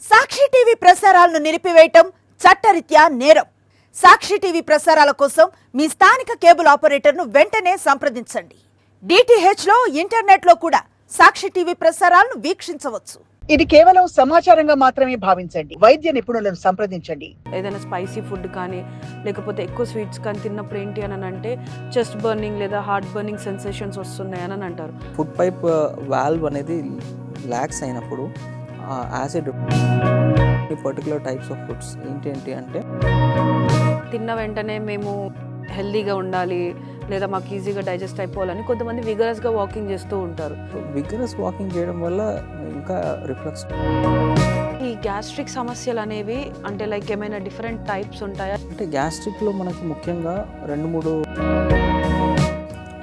సాక్షి TV ప్రసారాలను నిలిపివేయటం చట్టరీత్యా నేరం. సాక్షి టీవీ ప్రసారాల కోసం మీ స్థానిక కేబుల్ ఆపరేటర్ను వెంటనే సంప్రదించండి. డిటిహెచ్ లో, ఇంటర్నెట్ లో కూడా సాక్షి టీవీ ప్రసారాలను వీక్షించవచ్చు. ఇది కేవలం సమాచారంగా మాత్రమే భావించండి. వైద్య నిపుణులను సంప్రదించండి. ఏదైనా స్పైసీ ఫుడ్ కానీ లేకపోతే ఎక్కువ స్వీట్స్ కానీ తిన్నప్పుడు ఏంటి అని అంటే చెస్ట్ బర్నింగ్ లేదా హార్ట్ బర్నింగ్ సెన్సేషన్స్ వస్తున్నాయి అని అంటారు. ఫుడ్ పైప్ వాల్వ్ అనేది ల్యాక్స్ అయినప్పుడు acid particular types of foods ఏంటి అంటే తిన్న వెంటనే మేము హెల్దీగా ఉండాలి లేదా మాకు ఈజీగా డైజెస్ట్ అయిపోవాలని కొంతమంది విగరస్గా వాకింగ్ చేస్తూ ఉంటారు. విగరస్ వాకింగ్ చేయడం వల్ల ఇంకా రిఫ్లక్స్. ఈ గ్యాస్ట్రిక్ సమస్యలు అనేవి అంటే లైక్ ఏమైనా డిఫరెంట్ టైప్స్ ఉంటాయా? అంటే గ్యాస్ట్రిక్లో మనకి ముఖ్యంగా 2-3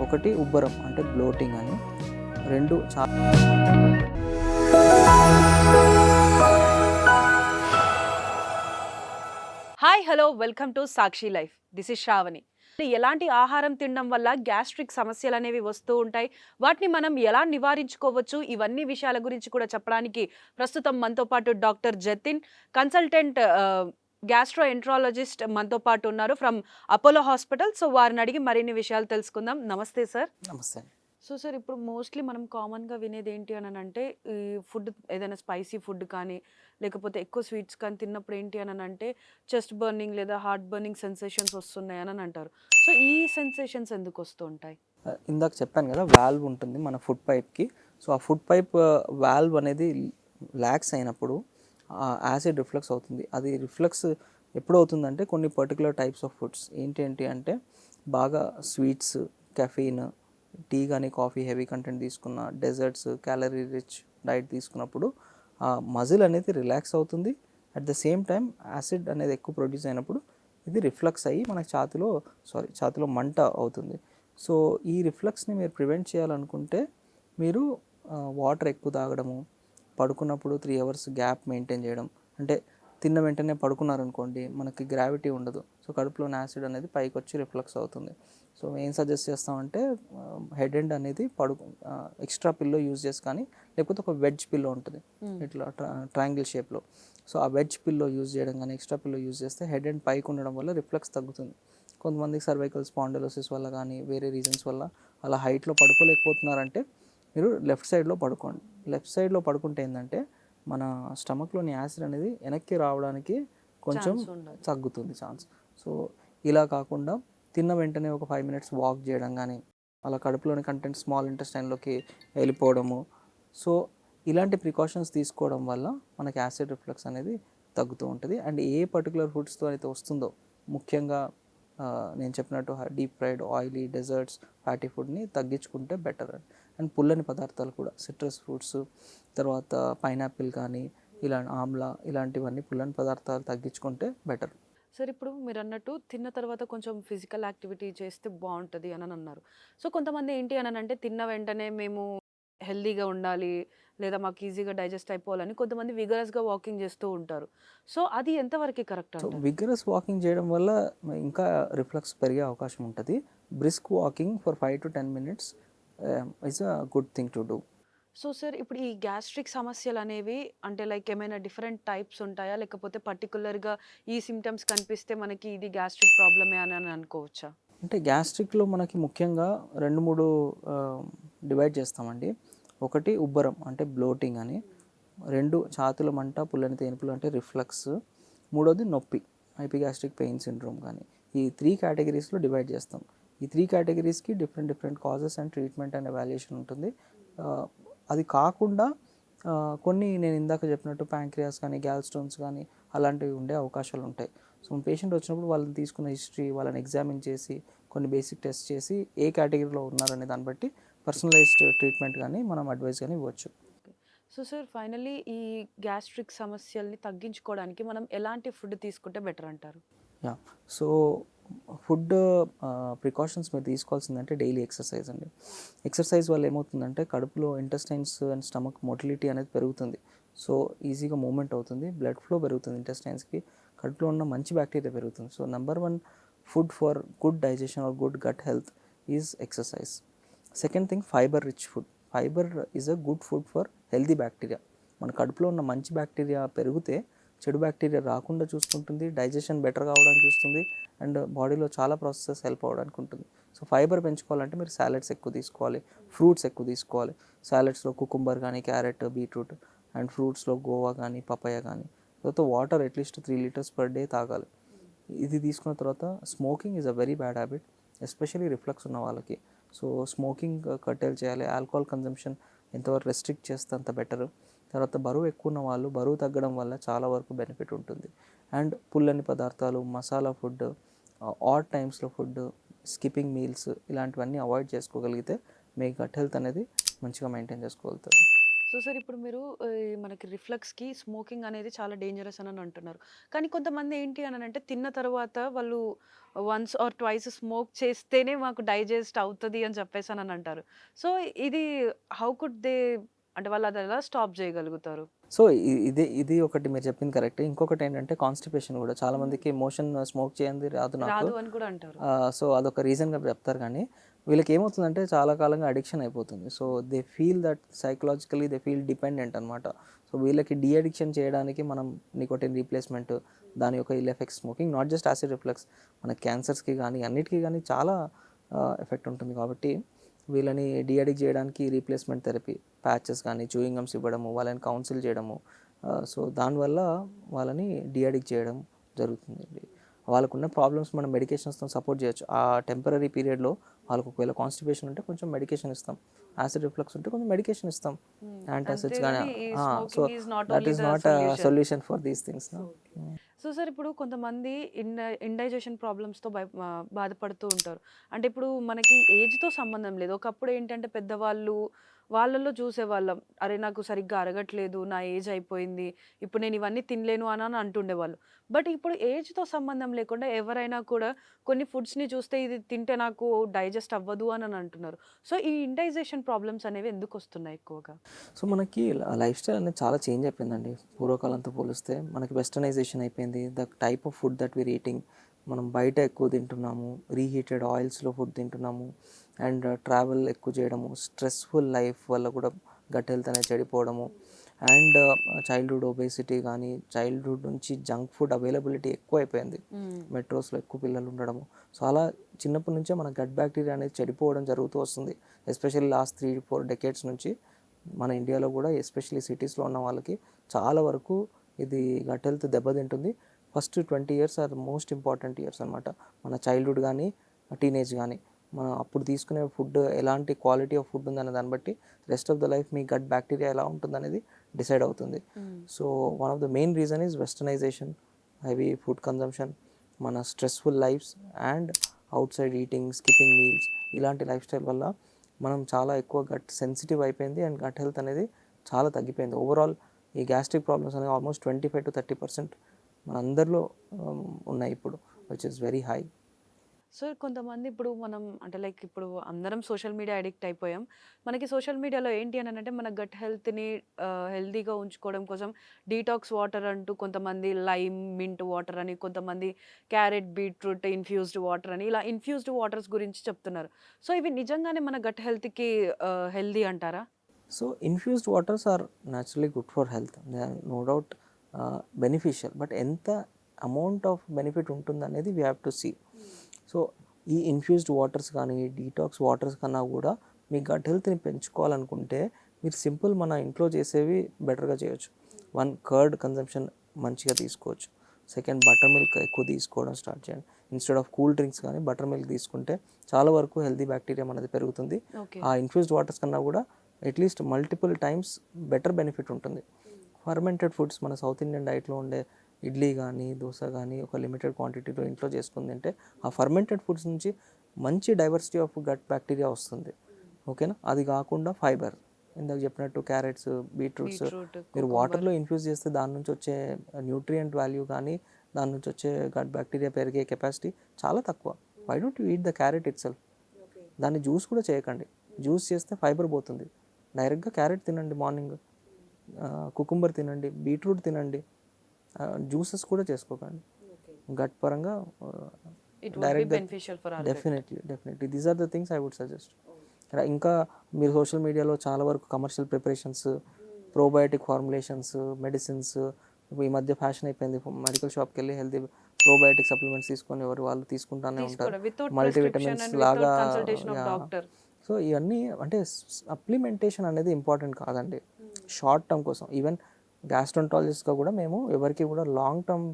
ఒకటి ఉబ్బరం అంటే బ్లోటింగ్ అని, 2 hi hello welcome to Sakshi life. This is Shravani. ఎలాంటి ఆహారం తినడం వల్ల గ్యాస్ట్రిక్ సమస్యలు అనేవి వస్తూ ఉంటాయి, వాటిని మనం ఎలా నివారించుకోవచ్చు, ఇవన్నీ విషయాల గురించి కూడా చెప్పడానికి ప్రస్తుతం మనతో పాటు doctor Jatin, consultant gastro enterologist మనతో పాటు ఉన్నారు ఫ్రమ్ అపోలో హాస్పిటల్. సో వారిని అడిగి మరిన్ని విషయాలు తెలుసుకుందాం. నమస్తే సార్. నమస్తే. సో సార్, ఇప్పుడు మోస్ట్లీ మనం కామన్గా వినేది ఏంటి అని అంటే ఈ ఫుడ్ ఏదైనా స్పైసీ ఫుడ్ కానీ లేకపోతే ఎక్కువ స్వీట్స్ కానీ తిన్నప్పుడు ఏంటి అని అంటే చెస్ట్ బర్నింగ్ లేదా హార్ట్ బర్నింగ్ సెన్సేషన్స్ వస్తున్నాయి అని అంటారు. సో ఈ సెన్సేషన్స్ ఎందుకు వస్తూ ఉంటాయి? ఇందాక చెప్పాను కదా, వాల్వ్ ఉంటుంది మన ఫుడ్ పైప్కి. సో ఆ ఫుడ్ పైప్ వాల్వ్ అనేది ల్యాక్స్ అయినప్పుడు యాసిడ్ రిఫ్లక్స్ అవుతుంది. అది రిఫ్లక్స్ ఎప్పుడు అవుతుందంటే కొన్ని పర్టికులర్ టైప్స్ ఆఫ్ ఫుడ్స్ ఏంటి అంటే బాగా స్వీట్స్, కెఫీన్, టీ కానీ కాఫీ హెవీ కంటెంట్ తీసుకున్న, డెజర్ట్స్, క్యాలరీ రిచ్ డైట్ తీసుకున్నప్పుడు ఆ మజిల్ అనేది రిలాక్స్ అవుతుంది. At the same time acid అనేది ఎక్కువ ప్రొడ్యూస్ అయినప్పుడు ఇది రిఫ్లక్స్ అయ్యి మనకి ఛాతిలో మంట అవుతుంది. సో ఈ రిఫ్లక్స్ని మీరు ప్రివెంట్ చేయాలనుకుంటే మీరు వాటర్ ఎక్కువ తాగడము, పడుకున్నప్పుడు 3 hours గ్యాప్ మెయింటైన్ చేయడం. అంటే తిన్న వెంటనే పడుకున్నారనుకోండి, మనకి గ్రావిటీ ఉండదు. సో కడుపులోని యాసిడ్ అనేది పైకి వచ్చి రిఫ్లక్స్ అవుతుంది. సో ఏం సజెస్ట్ చేస్తామంటే హెడ్ ఎండ్ అనేది ఎక్స్ట్రా పిల్లో యూజ్ చేసి కానీ, లేకపోతే ఒక వెడ్జ్ పిల్లో ఉంటుంది ఇట్లా ట్రయాంగిల్ షేప్లో. సో ఆ వెడ్జ్ పిల్లో యూజ్ చేయడం కానీ, ఎక్స్ట్రా పిల్లో యూజ్ చేస్తే హెడ్ ఎండ్ పైకి ఉండడం వల్ల రిఫ్లక్స్ తగ్గుతుంది. కొంతమందికి సర్వైకల్ స్పాండిలోసిస్ వల్ల కానీ వేరే రీజన్స్ వల్ల అలా హైట్లో పడుకోలేకపోతున్నారంటే మీరు లెఫ్ట్ సైడ్లో పడుకోండి. లెఫ్ట్ సైడ్లో పడుకుంటే ఏంటంటే మన స్టమక్లోని యాసిడ్ అనేది వెనక్కి రావడానికి కొంచెం తగ్గుతుంది ఛాన్స్. సో ఇలా కాకుండా తిన్న వెంటనే ఒక 5 minutes వాక్ చేయడం కానీ, అలా కడుపులోని కంటెంట్ స్మాల్ ఇంటెస్టైన్లోకి వెళ్ళిపోవడము. సో ఇలాంటి ప్రికాషన్స్ తీసుకోవడం వల్ల మనకి యాసిడ్ రిఫ్లక్స్ అనేది తగ్గుతూ ఉంటుంది. అండ్ ఏ పర్టికులర్ ఫుడ్స్తో అయితే వస్తుందో, ముఖ్యంగా నేను చెప్పినట్టు deep fried, oily, desserts, fatty ఫుడ్ని తగ్గించుకుంటే బెటర్. అండ్ పుల్లని పదార్థాలు కూడా, సిట్రస్ ఫ్రూట్స్, తర్వాత పైనాపిల్ కానీ, ఆమ్లా, ఇలాంటివన్నీ పుల్లని పదార్థాలు తగ్గించుకుంటే బెటర్. సార్, ఇప్పుడు మీరు అన్నట్టు తిన్న తర్వాత కొంచెం ఫిజికల్ యాక్టివిటీ చేస్తే బాగుంటుంది అని అన్నారు. సో కొంతమంది ఏంటి అని అంటే తిన్న వెంటనే మేము హెల్దీగా ఉండాలి లేదా మాకు ఈజీగా డైజెస్ట్ అయిపోవాలని కొంతమంది విగరస్గా వాకింగ్ చేస్తూ ఉంటారు. సో అది ఎంతవరకు కరెక్ట్? సో విగరస్ వాకింగ్ చేయడం వల్ల ఇంకా రిఫ్లక్స్ పెరిగే అవకాశం ఉంటుంది. Brisk walking for 5 to 10 minutes is a good thing to do. So sir, ఇప్పుడు ఈ గ్యాస్ట్రిక్ సమస్యలు అనేవి అంటే లైక్ ఏమైనా డిఫరెంట్ టైప్స్ ఉంటాయా, లేకపోతే పర్టికులర్గా ఈ సిమ్టమ్స్ కనిపిస్తే మనకి ఇది గ్యాస్ట్రిక్ ప్రాబ్లమే అని అనుకోవచ్చా? అంటే గ్యాస్ట్రిక్లో మనకి ముఖ్యంగా 2-3 డివైడ్ చేస్తామండి. ఒకటి ఉబ్బరం అంటే బ్లోటింగ్ అని, 2 ఛాతీలో మంట, పుల్లని తేనుపులు అంటే రిఫ్లక్స్, 3వది నొప్పి, హైపోగ్యాస్ట్రిక్ పెయిన్ సిండ్రోమ్ కానీ. ఈ 3 కేటగిరీస్లో డివైడ్ చేస్తాం. ఈ 3 కేటగిరీస్కి different causes and treatment and evaluation ఉంటుంది. అది కాకుండా కొన్ని నేను ఇందాక చెప్పినట్టు ప్యాంక్రియాస్ కానీ, గ్యాల్ స్టోన్స్ కానీ అలాంటివి ఉండే అవకాశాలు ఉంటాయి. సో పేషెంట్ వచ్చినప్పుడు వాళ్ళని తీసుకున్న హిస్టరీ, వాళ్ళని ఎగ్జామిన్ చేసి కొన్ని బేసిక్ టెస్ట్ చేసి ఏ కేటగిరీలో ఉన్నారనే దాన్ని బట్టి పర్సనలైజ్డ్ ట్రీట్మెంట్ కానీ మనం అడ్వైస్ కానీ ఇవ్వచ్చు. సో సార్, ఫైనల్లీ ఈ గ్యాస్ట్రిక్ సమస్యల్ని తగ్గించుకోవడానికి మనం ఎలాంటి ఫుడ్ తీసుకుంటే బెటర్ అంటారు? సో ఫుడ్ ప్రికాషన్స్ మీరు తీసుకోవాల్సిందంటే డైలీ ఎక్సర్సైజ్ అండి. ఎక్సర్సైజ్ వల్ల ఏమవుతుందంటే కడుపులో ఇంటెస్టైన్స్ అండ్ స్టమక్ మొటిలిటీ అనేది పెరుగుతుంది. సో ఈజీగా మూమెంట్ అవుతుంది, బ్లడ్ ఫ్లో పెరుగుతుంది ఇంటెస్టైన్స్కి, కడుపులో ఉన్న మంచి బ్యాక్టీరియా పెరుగుతుంది. So number 1 food for good digestion or good gut health is exercise. Second thing, fibre rich food. Fiber is a good food for healthy bacteria. మన కడుపులో ఉన్న మంచి బ్యాక్టీరియా పెరిగితే చెడు బ్యాక్టీరియా రాకుండా చూసుకుంటుంది, డైజెషన్ బెటర్ కావడానికి చూస్తుంది, అండ్ బాడీలో చాలా ప్రాసెసెస్ హెల్ప్ అవ్వడానికి ఉంటుంది. సో ఫైబర్ పెంచుకోవాలంటే మీరు సాలెడ్స్ ఎక్కువ తీసుకోవాలి, ఫ్రూట్స్ ఎక్కువ తీసుకోవాలి. సాలెడ్స్లో కుకుంబర్ కానీ, క్యారెట్, బీట్రూట్, అండ్ ఫ్రూట్స్లో గోవా కానీ, పపాయ కానీ. తర్వాత water at least 3 litres per day తాగాలి. ఇది తీసుకున్న తర్వాత smoking is a very bad habit, especially reflux ఉన్న వాళ్ళకి. సో స్మోకింగ్ కర్టైల్ చేయాలి. ఆల్కహాల్ కన్జంప్షన్ ఎంతవరకు రెస్ట్రిక్ట్ చేస్తే అంత బెటర్. తర్వాత బరువు ఎక్కువ ఉన్న వాళ్ళు బరువు తగ్గడం వల్ల చాలా వరకు బెనిఫిట్ ఉంటుంది. అండ్ పుల్లని పదార్థాలు, మసాలా ఫుడ్, ఆడ్ టైమ్స్లో ఫుడ్, స్కిప్పింగ్ మీల్స్ ఇలాంటివన్నీ అవాయిడ్ చేసుకోగలిగితే మీ గట్ హెల్త్ అనేది మంచిగా మెయింటైన్ చేసుకోగలుగుతారు. సో సార్ ఇప్పుడు మీరు మనకి రిఫ్లక్స్కి స్మోకింగ్ అనేది చాలా డేంజరస్ అని అంటున్నారు. కానీ కొంతమంది ఏంటి అని అంటే తిన్న తర్వాత వాళ్ళు వన్స్ ఆర్ ట్వైస్ స్మోక్ చేస్తేనే మాకు డైజెస్ట్ అవుతుంది అని చెప్పేసి అని అంటారు. సో ఇది హౌ కుడ్ దే, అంటే వాళ్ళు అది ఎలా స్టాప్ చేయగలుగుతారు? సో ఇది ఒకటి మీరు చెప్పింది కరెక్ట్. ఇంకొకటి ఏంటంటే కాన్స్టిపేషన్ కూడా చాలా మందికి మోషన్ స్మోక్ చేయండి రాదు నాకు. రాదు అని కూడా అంటారు. సో అదొక రీజన్గా చెప్తారు. కానీ వీళ్ళకి ఏమవుతుందంటే చాలా కాలంగా అడిక్షన్ అయిపోతుంది. So they feel that psychologically they feel dependent అనమాట. సో వీళ్ళకి డీ అడిక్షన్ చేయడానికి మనం నికోటిన్ రీప్లేస్మెంట్, దాని యొక్క ill effect smoking, not just acid reflux, మన క్యాన్సర్స్కి కానీ అన్నిటికీ కానీ చాలా ఎఫెక్ట్ ఉంటుంది. కాబట్టి వీళ్ళని డీ అడిక్ట్ చేయడానికి రీప్లేస్మెంట్ థెరపీ, ప్యాచెస్ కానీ చూయింగ్ గమ్స్ ఇవ్వడము, వాళ్ళని కౌన్సిల్ చేయడము. సో దానివల్ల వాళ్ళని డీ అడిక్ట్ చేయడం జరుగుతుందండి. వాళ్ళకున్న ప్రాబ్లమ్స్ మనం మెడికేషన్స్తో సపోర్ట్ చేయొచ్చు. ఆ టెంపరీ పీరియడ్లో వాళ్ళకు ఒకవేళ కాన్స్టిపేషన్ ఉంటే కొంచెం మెడికేషన్ ఇస్తాం, యాసిడ్ రిఫ్లక్స్ ఉంటే కొంచెం మెడికేషన్ ఇస్తాం, యాంటాసిడ్స్ కానీ. So that is not solution for these things. So sir ఇప్పుడు కొంతమంది ఇండైజెషన్ ప్రాబ్లమ్స్తో బాధపడుతూ ఉంటారు. అంటే ఇప్పుడు మనకి ఏజ్తో సంబంధం లేదు. ఒకప్పుడు ఏంటంటే పెద్దవాళ్ళు వాళ్ళల్లో చూసేవాళ్ళం, అరే నాకు సరిగ్గా అరగట్లేదు, నా ఏజ్ అయిపోయింది, ఇప్పుడు నేను ఇవన్నీ తినలేను అని అంటుండేవాళ్ళు. బట్ ఇప్పుడు ఏజ్తో సంబంధం లేకుండా ఎవరైనా కూడా కొన్ని ఫుడ్స్ని చూస్తే ఇది తింటే నాకు డైజెస్ట్ అవ్వదు అని అంటున్నారు. సో ఈ ఇండైజెషన్ ప్రాబ్లమ్స్ అనేవి ఎందుకు వస్తున్నాయి ఎక్కువగా? సో మనకి లైఫ్ స్టైల్ అనేది చాలా చేంజ్ అయిపోయిందండి. పూర్వకాలంతో పోలిస్తే మనకి వెస్టర్నైజేషన్ అయిపోయింది. The type of food that Veer eating, మనం బయట ఎక్కువ తింటున్నాము, రీహీటెడ్ ఆయిల్స్లో ఫుడ్ తింటున్నాము, అండ్ ట్రావెల్ ఎక్కువ చేయడము, స్ట్రెస్ఫుల్ లైఫ్ వల్ల కూడా గట్ హెల్త్ అనేది చెడిపోవడము, అండ్ చైల్డ్హుడ్ ఒబేసిటీ కానీ, చైల్డ్హుడ్ నుంచి జంక్ ఫుడ్ అవైలబిలిటీ ఎక్కువ అయిపోయింది. మెట్రోస్లో ఎక్కువ పిల్లలు ఉండడము. సో అలా చిన్నప్పటి నుంచే మన గట్ బ్యాక్టీరియా అనేది చెడిపోవడం జరుగుతూ వస్తుంది. ఎస్పెషల్లీ లాస్ట్ 3-4 డెకేడ్స్ నుంచి మన ఇండియాలో కూడా ఎస్పెషల్లీ సిటీస్లో ఉన్న వాళ్ళకి చాలా వరకు ఇది గట్ హెల్త్ దెబ్బతింటుంది. First 20 years are most important years అనమాట. మన చైల్డ్హుడ్ కానీ, టీనేజ్ కానీ, మనం అప్పుడు తీసుకునే ఫుడ్ ఎలాంటి క్వాలిటీ ఆఫ్ ఫుడ్ ఉందనే దాన్ని బట్టి రెస్ట్ ఆఫ్ ద లైఫ్ మీ గట్ బ్యాక్టీరియా ఎలా ఉంటుందనేది డిసైడ్ అవుతుంది. So one of the main reason is westernisation, heavy food consumption, మన stressful lifes, and outside eating, skipping meals, ఇలాంటి లైఫ్ స్టైల్ వల్ల మనం చాలా ఎక్కువ గట్ సెన్సిటివ్ అయిపోయింది, అండ్ గట్ హెల్త్ అనేది చాలా తగ్గిపోయింది. ఓవరాల్ ఈ గ్యాస్ట్రిక్ ప్రాబ్లమ్స్ అనేవి ఆల్మోస్ట్ 25-30% మన అందరిలో ఉన్నాయి ఇప్పుడు, which is very high. So కొంతమంది ఇప్పుడు మనం అంటే లైక్ ఇప్పుడు అందరం సోషల్ మీడియా అడిక్ట్ అయిపోయాం. మనకి సోషల్ మీడియాలో ఏంటి అని అంటే మన గట్ హెల్త్ని హెల్తీగా ఉంచుకోవడం కోసం డీటాక్స్ వాటర్ అంటూ కొంతమంది లైమ్ మింట్ వాటర్ అని, కొంతమంది క్యారెట్ బీట్రూట్ ఇన్ఫ్యూజ్డ్ వాటర్ అని, ఇలా ఇన్ఫ్యూజ్డ్ వాటర్స్ గురించి చెప్తున్నారు. సో ఇవి నిజంగానే మన గట్ హెల్త్కి హెల్దీ అంటారా? So infused waters are naturally good for health, they are no doubt beneficial. But ఎంత అమౌంట్ ఆఫ్ బెనిఫిట్ ఉంటుందనేది we have to see. So ఈ ఇన్ఫ్యూజ్డ్ వాటర్స్ కానీ, డీటాక్స్ వాటర్స్ కన్నా కూడా మీ గట్ హెల్త్ని పెంచుకోవాలనుకుంటే మీరు సింపుల్ మన ఇంట్లో చేసేవి బెటర్గా చేయొచ్చు. 1 కర్డ్ కన్జంప్షన్ మంచిగా తీసుకోవచ్చు. 2 బటర్ మిల్క్ ఎక్కువ తీసుకోవడం స్టార్ట్ చేయండి. ఇన్స్టెడ్ ఆఫ్ కూల్ డ్రింక్స్ కానీ బటర్ మిల్క్ తీసుకుంటే చాలా వరకు హెల్తీ బ్యాక్టీరియా మనది పెరుగుతుంది. ఆ ఇన్ఫ్యూజ్డ్ వాటర్స్ కన్నా కూడా at least multiple times better benefit ఉంటుంది. ఫర్మెంటెడ్ ఫుడ్స్ మన సౌత్ ఇండియన్ డైట్లో ఉండే ఇడ్లీ కానీ, దోశ కానీ ఒక లిమిటెడ్ క్వాంటిటీలో ఇంట్లో చేసుకుంది అంటే ఆ ఫర్మెంటెడ్ ఫుడ్స్ నుంచి మంచి డైవర్సిటీ ఆఫ్ గట్ బ్యాక్టీరియా వస్తుంది. ఓకేనా? అది కాకుండా ఫైబర్, ఇందాక చెప్పినట్టు క్యారెట్స్, బీట్రూట్స్ మీరు వాటర్లో ఇన్ఫ్యూజ్ చేస్తే దాని నుంచి వచ్చే న్యూట్రియంట్ వాల్యూ కానీ, దాని నుంచి వచ్చే గట్ బ్యాక్టీరియా పెరిగే కెపాసిటీ చాలా తక్కువ. Why don't you eat the carrot itself? దాన్ని జ్యూస్ కూడా చేయకండి. జ్యూస్ చేస్తే ఫైబర్ పోతుంది. డైరెక్ట్గా క్యారెట్ తినండి, మార్నింగ్ కుకుంబర్ తినండి, బీట్రూట్ తినండి, జ్యూసెస్ కూడా చేసుకోకండి. గట్ పరంగా definitely these are the things I would suggest. ఇంకా మీరు సోషల్ మీడియాలో చాలా వరకు commercial preparations, probiotic formulations, medicines, ఈ మధ్య ఫ్యాషన్ అయిపోయింది, మెడికల్ షాప్కి వెళ్ళి హెల్తీ ప్రోబయోటిక్ సప్లిమెంట్స్ తీసుకొని ఎవరు వాళ్ళు తీసుకుంటానే ఉంటారు, వితౌట్ మల్టీవిటమిన్స్ ప్రిస్క్రిప్షన్ లాగా. Without consultation of doctor. So ఇవన్నీ అంటే సప్లిమెంటేషన్ అనేది ఇంపార్టెంట్ కాదండి షార్ట్ టర్మ్ కోసం. ఈవెన్ గ్యాస్ట్రంటాలజిస్ట్గా కూడా మేము ఎవరికి కూడా లాంగ్ టర్మ్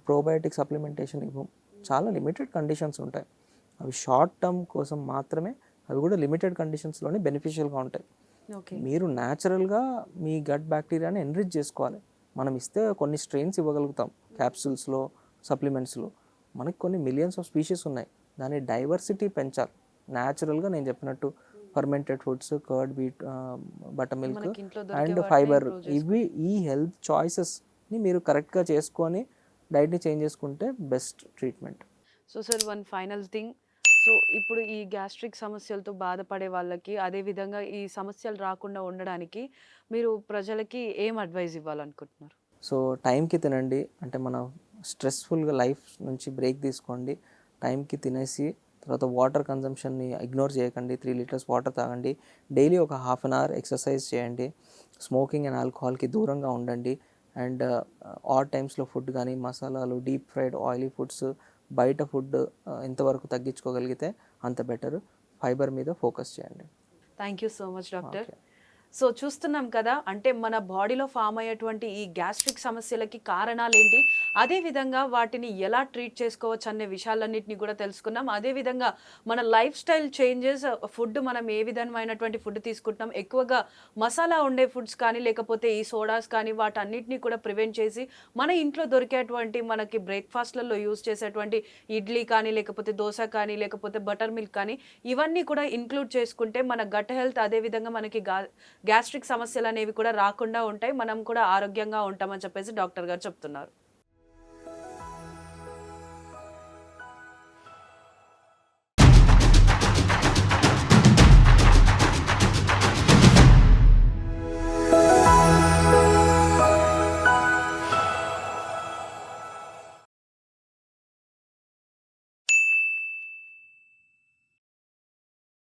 ప్రోబయోటిక్ సప్లిమెంటేషన్ ఇవ్వం. చాలా లిమిటెడ్ కండిషన్స్ ఉంటాయి, అవి షార్ట్ టర్మ్ కోసం మాత్రమే, అవి కూడా లిమిటెడ్ కండిషన్స్లోనే బెనిఫిషియల్గా ఉంటాయి. ఓకే. మీరు న్యాచురల్గా మీ గట్ బ్యాక్టీరియాని ఎన్రిచ్ చేసుకోవాలి. మనం ఇస్తే కొన్ని స్ట్రెయిన్స్ ఇవ్వగలుగుతాం క్యాప్సూల్స్లో, సప్లిమెంట్స్లో. మనకి కొన్ని మిలియన్స్ ఆఫ్ స్పీషీస్ ఉన్నాయి, దాని డైవర్సిటీ పెంచాలి. న్యాచురల్గా నేను చెప్పినట్టు fermented foods, curd, beat, butter milk మనకి ఇంట్లో దొరికే అండ్ వాటిని ఫైబర్, improve ఇవి ఈ హెల్త్ చాయిసెస్ని మీరు కరెక్ట్గా చేసుకొని డైట్ని చేంజ్ చేసుకుంటే best treatment. So sir, one final thing. So ఇప్పుడు ఈ గ్యాస్ట్రిక్ సమస్యలతో బాధపడే వాళ్ళకి, అదే విధంగా ఈ సమస్యలు రాకుండా ఉండడానికి మీరు ప్రజలకి ఏం అడ్వైజ్ ఇవ్వాలనుకుంటున్నారు? సో టైంకి తినండి, అంటే మన స్ట్రెస్ఫుల్గా లైఫ్ నుంచి బ్రేక్ తీసుకోండి, టైంకి తినేసి తర్వాత వాటర్ కన్జంప్షన్ని ఇగ్నోర్ చేయకండి, 3 లీటర్స్ వాటర్ తాగండి, డైలీ ఒక హాఫ్ అన్ అవర్ ఎక్సర్సైజ్ చేయండి, స్మోకింగ్ అండ్ ఆల్కహాల్కి దూరంగా ఉండండి, అండ్ ఆడ్ టైమ్స్లో ఫుడ్ కానీ మసాలాలు, డీప్ ఫ్రైడ్ ఆయిలీ ఫుడ్స్, బయట ఫుడ్ ఎంతవరకు తగ్గించుకోగలిగితే అంత బెటర్. ఫైబర్ మీద ఫోకస్ చేయండి. Thank you so much doctor. Okay. So చూస్తున్నాం కదా, అంటే మన బాడీలో ఫామ్ అయ్యేటువంటి ఈ గ్యాస్ట్రిక్ సమస్యలకి కారణాలు ఏంటి, అదే విధంగా వాటిని ఎలా ట్రీట్ చేసుకోవచ్చు అనే విషయాలన్నింటినీ కూడా తెలుసుకున్నాం. అదే విధంగా మన లైఫ్ స్టైల్ చేంజెస్, ఫుడ్ మనం ఏ విధమైనటువంటి ఫుడ్ తీసుకుంటున్నాం, ఎక్కువగా మసాలా ఉండే ఫుడ్స్ కానీ లేకపోతే ఈ సోడాస్ కానీ వాటన్నిటిని కూడా ప్రివెంట్ చేసి మన ఇంట్లో దొరికేటువంటి మనకి బ్రేక్ఫాస్ట్లలో యూజ్ చేసేటువంటి ఇడ్లీ కానీ లేకపోతే దోశ కానీ లేకపోతే బటర్ మిల్క్ కానీ ఇవన్నీ కూడా ఇంక్లూడ్ చేసుకుంటే మన గట్ హెల్త్, అదే విధంగా మనకి గ్యాస్ట్రిక్ సమస్యలు అనేవి కూడా రాకుండా ఉంటాయి, మనం కూడా ఆరోగ్యంగా ఉంటామని చెప్పేసి డాక్టర్ గారు చెప్తున్నారు.